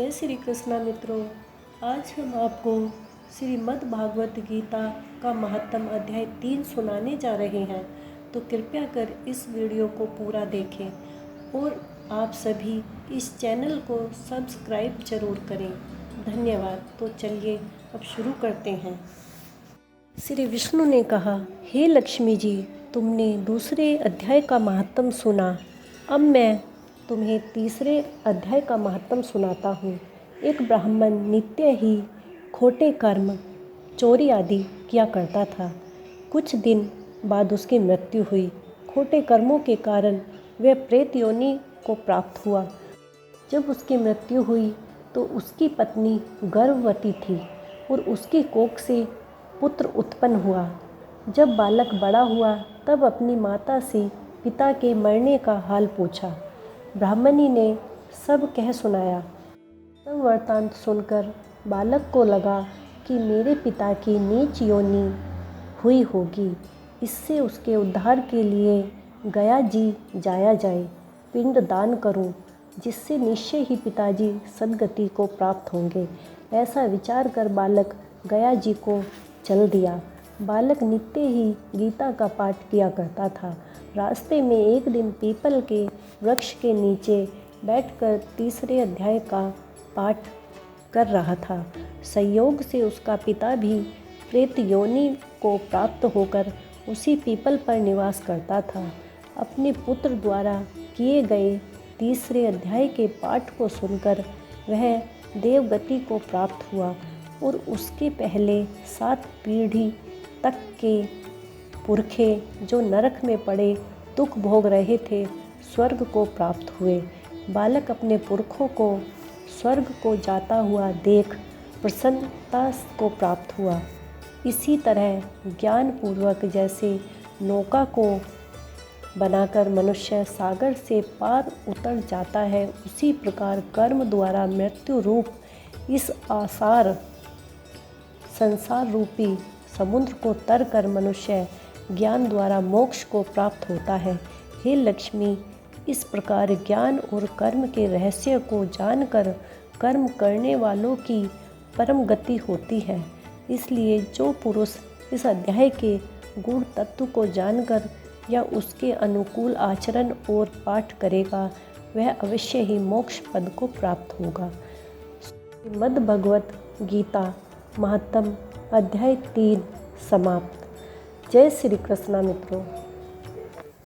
जय श्री कृष्णा मित्रों। आज हम आपको श्रीमद् भागवत गीता का महत्तम अध्याय 3 सुनाने जा रहे हैं, तो कृपया कर इस वीडियो को पूरा देखें और आप सभी इस चैनल को सब्सक्राइब जरूर करें। धन्यवाद। तो चलिए अब शुरू करते हैं। श्री विष्णु ने कहा, हे लक्ष्मी जी, तुमने दूसरे अध्याय का महत्तम सुना। अब मैं तुम्हें तीसरे अध्याय का महत्तम सुनाता हूँ। एक ब्राह्मण नित्य ही खोटे कर्म, चोरी आदि किया करता था। कुछ दिन बाद उसकी मृत्यु हुई। खोटे कर्मों के कारण वह प्रेत योनि को प्राप्त हुआ। जब उसकी मृत्यु हुई तो उसकी पत्नी गर्भवती थी और उसकी कोख से पुत्र उत्पन्न हुआ। जब बालक बड़ा हुआ तब अपनी माता से पिता के मरने का हाल पूछा। ब्राह्मणी ने सब कह सुनाया। सब वृत्तांत सुनकर बालक को लगा कि मेरे पिता की नीच योनि हुई होगी, इससे उसके उद्धार के लिए गया जी जाया जाए, पिंड दान करूं, जिससे निश्चय ही पिताजी सद्गति को प्राप्त होंगे। ऐसा विचार कर बालक गया जी को चल दिया। बालक नित्य ही गीता का पाठ किया करता था। रास्ते में एक दिन पीपल के वृक्ष के नीचे बैठकर तीसरे अध्याय का पाठ कर रहा था। संयोग से उसका पिता भी प्रेत योनि को प्राप्त होकर उसी पीपल पर निवास करता था। अपने पुत्र द्वारा किए गए तीसरे अध्याय के पाठ को सुनकर वह देवगति को प्राप्त हुआ और उसके पहले 7 पीढ़ी तक के पुरखे जो नरक में पड़े दुख भोग रहे थे, स्वर्ग को प्राप्त हुए। बालक अपने पुरखों को स्वर्ग को जाता हुआ देख प्रसन्नता को प्राप्त हुआ। इसी तरह ज्ञानपूर्वक जैसे नौका को बनाकर मनुष्य सागर से पार उतर जाता है, उसी प्रकार कर्म द्वारा मृत्यु रूप इस आसार संसार रूपी समुद्र को तर कर मनुष्य ज्ञान द्वारा मोक्ष को प्राप्त होता है। हे लक्ष्मी, इस प्रकार ज्ञान और कर्म के रहस्य को जानकर कर्म करने वालों की परम गति होती है। इसलिए जो पुरुष इस अध्याय के गुण तत्व को जानकर या उसके अनुकूल आचरण और पाठ करेगा, वह अवश्य ही मोक्ष पद को प्राप्त होगा। श्रीमद् भगवत गीता महत्तम अध्याय 3 समाप्त। जय श्री कृष्णा मित्रों।